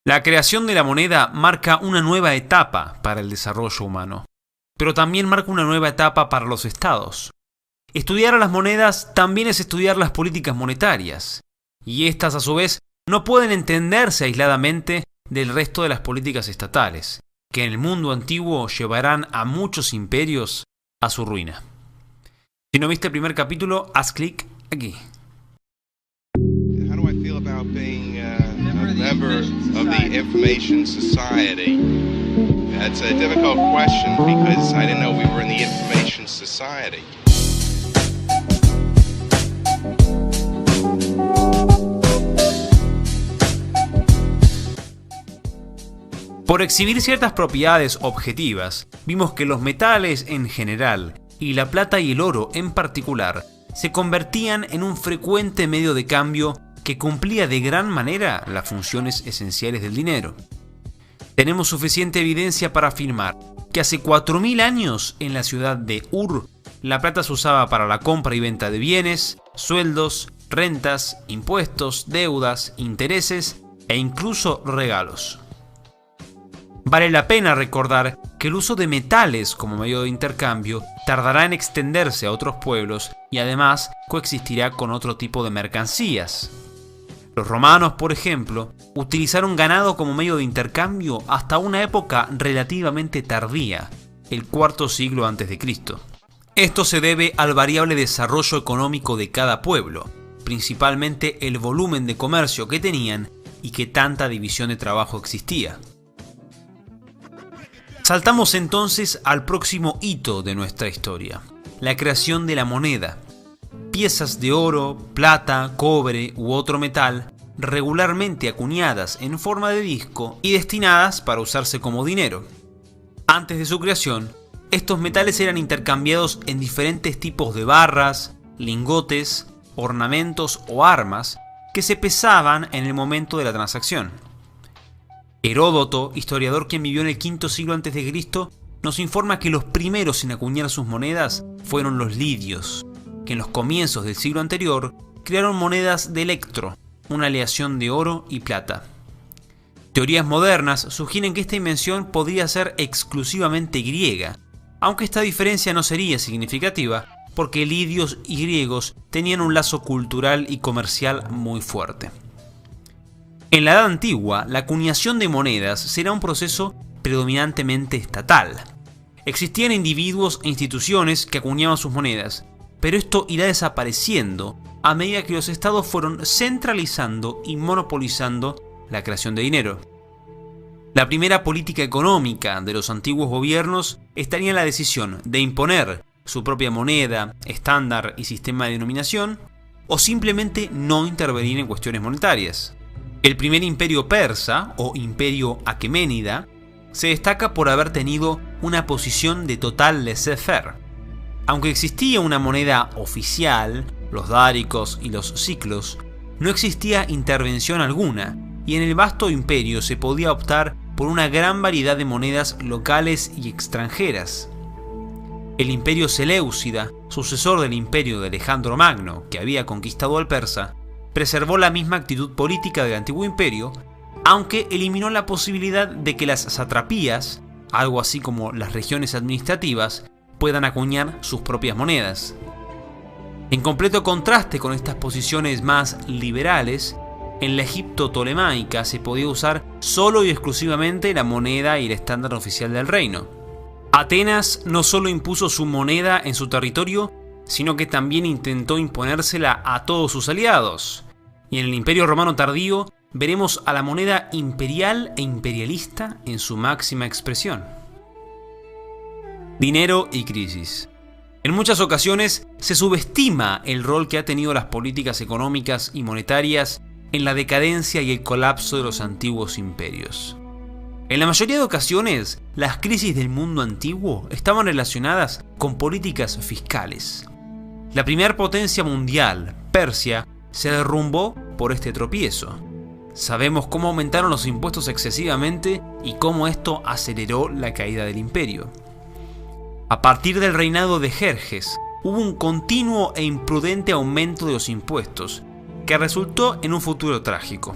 La creación de la moneda marca una nueva etapa para el desarrollo humano, pero también marca una nueva etapa para los estados. Estudiar a las monedas también es estudiar las políticas monetarias, y estas a su vez no pueden entenderse aisladamente del resto de las políticas estatales, que en el mundo antiguo llevarán a muchos imperios a su ruina. Si no viste el primer capítulo, haz clic aquí. How do I feel about being a member of the Information Society? That's a difficult question because I didn't know we were in the Information Society. Por exhibir ciertas propiedades objetivas, vimos que los metales en general, y la plata y el oro en particular, se convertían en un frecuente medio de cambio que cumplía de gran manera las funciones esenciales del dinero. Tenemos suficiente evidencia para afirmar que hace 4000 años en la ciudad de Ur, la plata se usaba para la compra y venta de bienes, sueldos, rentas, impuestos, deudas, intereses e incluso regalos. Vale la pena recordar que el uso de metales como medio de intercambio tardará en extenderse a otros pueblos y además coexistirá con otro tipo de mercancías. Los romanos, por ejemplo, utilizaron ganado como medio de intercambio hasta una época relativamente tardía, el cuarto siglo a.C. Esto se debe al variable desarrollo económico de cada pueblo, principalmente el volumen de comercio que tenían y que tanta división de trabajo existía. Saltamos entonces al próximo hito de nuestra historia, la creación de la moneda. Piezas de oro, plata, cobre u otro metal, regularmente acuñadas en forma de disco y destinadas para usarse como dinero. Antes de su creación, estos metales eran intercambiados en diferentes tipos de barras, lingotes, ornamentos o armas que se pesaban en el momento de la transacción. Heródoto, historiador quien vivió en el V siglo a.C., nos informa que los primeros en acuñar sus monedas fueron los lidios, que en los comienzos del siglo anterior crearon monedas de electro, una aleación de oro y plata. Teorías modernas sugieren que esta invención podría ser exclusivamente griega, aunque esta diferencia no sería significativa porque lidios y griegos tenían un lazo cultural y comercial muy fuerte. En la Edad Antigua, la acuñación de monedas será un proceso predominantemente estatal. Existían individuos e instituciones que acuñaban sus monedas, pero esto irá desapareciendo a medida que los estados fueron centralizando y monopolizando la creación de dinero. La primera política económica de los antiguos gobiernos estaría en la decisión de imponer su propia moneda, estándar y sistema de denominación, o simplemente no intervenir en cuestiones monetarias. El primer imperio persa, o imperio aqueménida, se destaca por haber tenido una posición de total laissez-faire. Aunque existía una moneda oficial, los dáricos y los siclos, no existía intervención alguna, y en el vasto imperio se podía optar por una gran variedad de monedas locales y extranjeras. El imperio seleucida, sucesor del imperio de Alejandro Magno, que había conquistado al persa, preservó la misma actitud política del antiguo imperio, aunque eliminó la posibilidad de que las satrapías, algo así como las regiones administrativas, puedan acuñar sus propias monedas. En completo contraste con estas posiciones más liberales, en la Egipto tolemaica se podía usar solo y exclusivamente la moneda y el estándar oficial del reino. Atenas no solo impuso su moneda en su territorio, sino que también intentó imponérsela a todos sus aliados. Y en el Imperio Romano tardío veremos a la moneda imperial e imperialista en su máxima expresión. Dinero y crisis. En muchas ocasiones se subestima el rol que han tenido las políticas económicas y monetarias en la decadencia y el colapso de los antiguos imperios. En la mayoría de ocasiones, las crisis del mundo antiguo estaban relacionadas con políticas fiscales. La primera potencia mundial, Persia, se derrumbó por este tropiezo. Sabemos cómo aumentaron los impuestos excesivamente y cómo esto aceleró la caída del imperio. A partir del reinado de Jerjes, hubo un continuo e imprudente aumento de los impuestos, que resultó en un futuro trágico.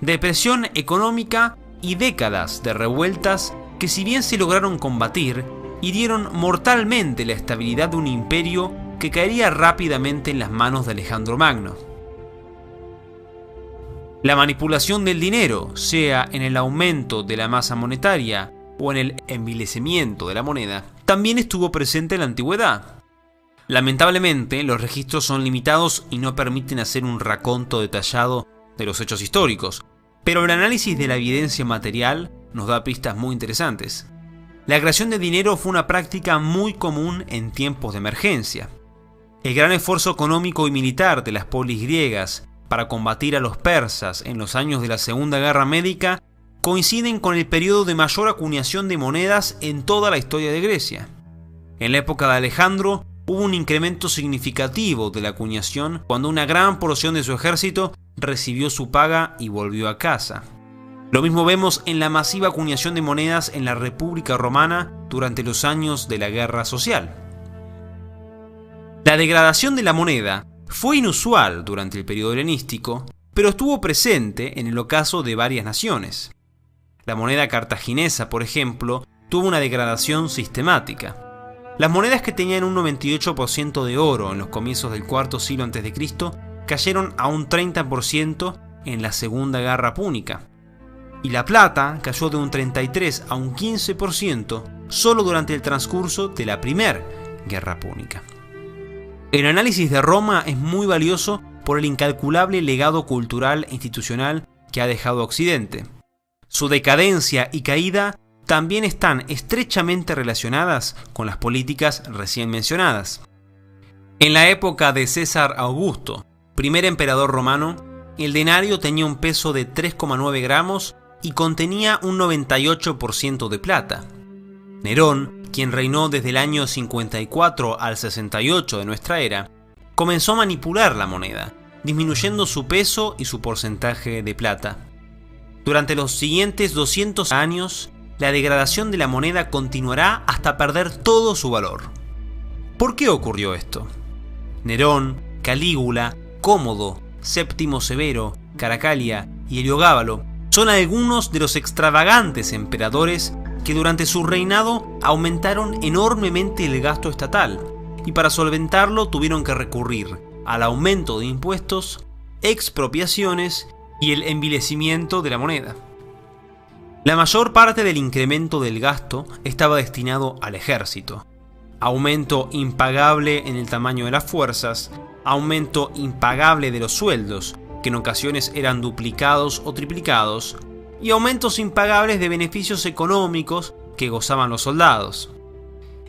depresión económica y décadas de revueltas que, si bien se lograron combatir, hirieron mortalmente la estabilidad de un imperio que caería rápidamente en las manos de Alejandro Magno. La manipulación del dinero, sea en el aumento de la masa monetaria o en el envilecimiento de la moneda, también estuvo presente en la antigüedad. Lamentablemente, los registros son limitados y no permiten hacer un raconto detallado de los hechos históricos, pero el análisis de la evidencia material nos da pistas muy interesantes. La creación de dinero fue una práctica muy común en tiempos de emergencia. El gran esfuerzo económico y militar de las polis griegas para combatir a los persas en los años de la Segunda Guerra Médica coinciden con el periodo de mayor acuñación de monedas en toda la historia de Grecia. En la época de Alejandro hubo un incremento significativo de la acuñación cuando una gran porción de su ejército recibió su paga y volvió a casa. Lo mismo vemos en la masiva acuñación de monedas en la República Romana durante los años de la Guerra Social. La degradación de la moneda fue inusual durante el periodo helenístico, pero estuvo presente en el ocaso de varias naciones. La moneda cartaginesa, por ejemplo, tuvo una degradación sistemática. Las monedas que tenían un 98% de oro en los comienzos del IV siglo a.C. cayeron a un 30% en la Segunda Guerra Púnica. Y la plata cayó de un 33 a un 15% solo durante el transcurso de la Primera Guerra Púnica. El análisis de Roma es muy valioso por el incalculable legado cultural e institucional que ha dejado Occidente. Su decadencia y caída también están estrechamente relacionadas con las políticas recién mencionadas. En la época de César Augusto, primer emperador romano, el denario tenía un peso de 3,9 gramos y contenía un 98% de plata. Nerón, quien reinó desde el año 54 al 68 de nuestra era, comenzó a manipular la moneda, disminuyendo su peso y su porcentaje de plata. Durante los siguientes 200 años, la degradación de la moneda continuará hasta perder todo su valor. ¿Por qué ocurrió esto? Nerón, Calígula, Cómodo, Séptimo Severo, Caracalia y Heliogábalo son algunos de los extravagantes emperadores que durante su reinado aumentaron enormemente el gasto estatal, y para solventarlo tuvieron que recurrir al aumento de impuestos, expropiaciones y el envilecimiento de la moneda. La mayor parte del incremento del gasto estaba destinado al ejército. Aumento impagable en el tamaño de las fuerzas, aumento impagable de los sueldos, que en ocasiones eran duplicados o triplicados, y aumentos impagables de beneficios económicos que gozaban los soldados.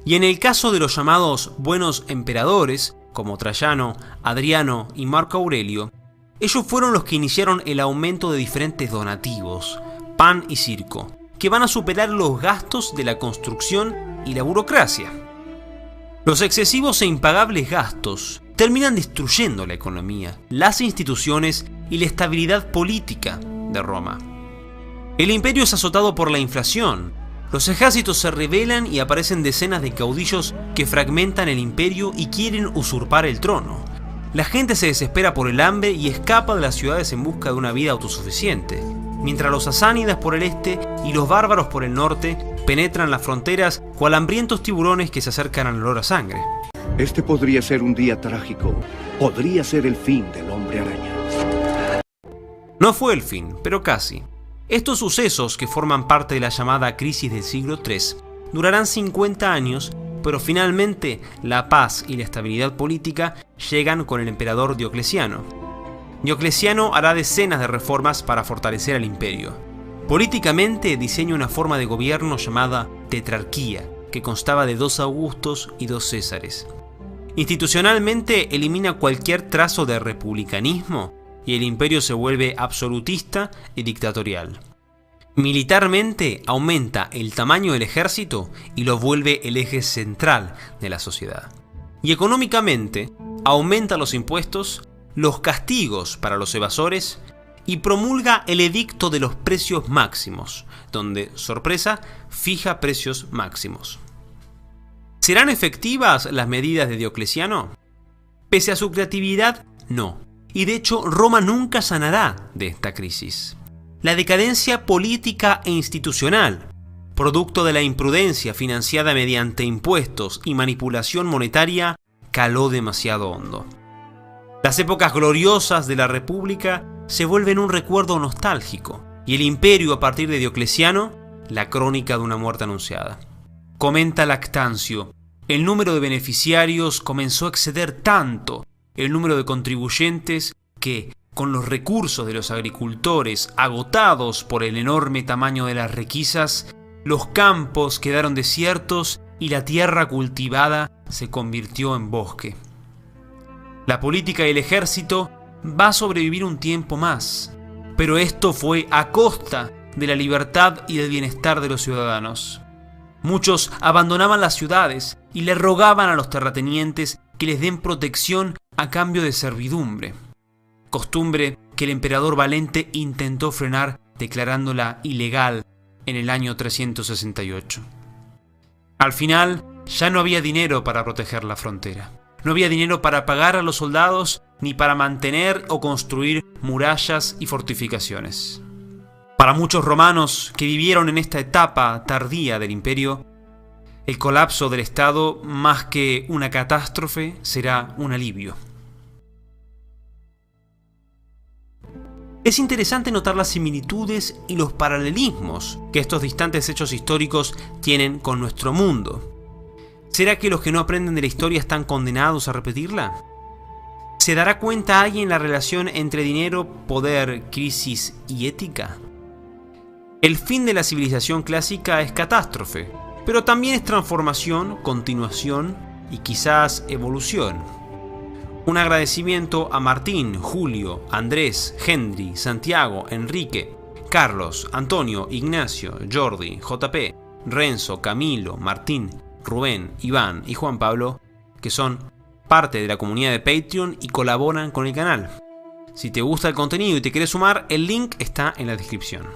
Y en el caso de los llamados buenos emperadores, como Trayano, Adriano y Marco Aurelio, ellos fueron los que iniciaron el aumento de diferentes donativos, pan y circo, que van a superar los gastos de la construcción y la burocracia. Los excesivos e impagables gastos terminan destruyendo la economía, las instituciones y la estabilidad política de Roma. El imperio es azotado por la inflación. Los ejércitos se rebelan y aparecen decenas de caudillos que fragmentan el imperio y quieren usurpar el trono. La gente se desespera por el hambre y escapa de las ciudades en busca de una vida autosuficiente, mientras los sasánidas por el este y los bárbaros por el norte penetran las fronteras cual hambrientos tiburones que se acercan al olor a sangre. Este podría ser un día trágico. Podría ser el fin del hombre araña. No fue el fin, pero casi. Estos sucesos, que forman parte de la llamada crisis del siglo III, durarán 50 años, pero finalmente la paz y la estabilidad política llegan con el emperador Diocleciano. Diocleciano hará decenas de reformas para fortalecer al imperio. Políticamente diseña una forma de gobierno llamada tetrarquía, que constaba de 2 Augustos y 2 Césares. Institucionalmente elimina cualquier trazo de republicanismo y el imperio se vuelve absolutista y dictatorial. Militarmente aumenta el tamaño del ejército y lo vuelve el eje central de la sociedad. Y económicamente aumenta los impuestos, los castigos para los evasores y promulga el edicto de los precios máximos, donde, sorpresa, fija precios máximos. ¿Serán efectivas las medidas de Diocleciano? Pese a su creatividad, no. Y de hecho, Roma nunca sanará de esta crisis. la decadencia política e institucional, producto de la imprudencia financiada mediante impuestos y manipulación monetaria, caló demasiado hondo. Las épocas gloriosas de la República se vuelven un recuerdo nostálgico, y el imperio a partir de Diocleciano, la crónica de una muerte anunciada. Comenta Lactancio: el número de beneficiarios comenzó a exceder tanto el número de contribuyentes que, con los recursos de los agricultores agotados por el enorme tamaño de las requisas, los campos quedaron desiertos y la tierra cultivada se convirtió en bosque. La política y el ejército va a sobrevivir un tiempo más, pero esto fue a costa de la libertad y del bienestar de los ciudadanos. Muchos abandonaban las ciudades y le rogaban a los terratenientes que les den protección a cambio de servidumbre, costumbre que el emperador Valente intentó frenar declarándola ilegal en el año 368. Al final, ya no había dinero para proteger la frontera. No había dinero para pagar a los soldados ni para mantener o construir murallas y fortificaciones. Para muchos romanos que vivieron en esta etapa tardía del imperio, el colapso del Estado, más que una catástrofe, será un alivio. Es interesante notar las similitudes y los paralelismos que estos distantes hechos históricos tienen con nuestro mundo. ¿Será que los que no aprenden de la historia están condenados a repetirla? ¿Se dará cuenta alguien la relación entre dinero, poder, crisis y ética? El fin de la civilización clásica es catástrofe, pero también es transformación, continuación y quizás evolución. Un agradecimiento a Martín, Julio, Andrés, Henry, Santiago, Enrique, Carlos, Antonio, Ignacio, Jordi, JP, Renzo, Camilo, Martín, Rubén, Iván y Juan Pablo, que son parte de la comunidad de Patreon y colaboran con el canal. Si te gusta el contenido y te quieres sumar, el link está en la descripción.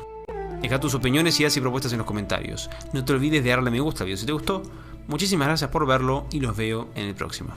Deja tus opiniones, ideas y propuestas en los comentarios. No te olvides de darle me gusta al video si te gustó. Muchísimas gracias por verlo y los veo en el próximo.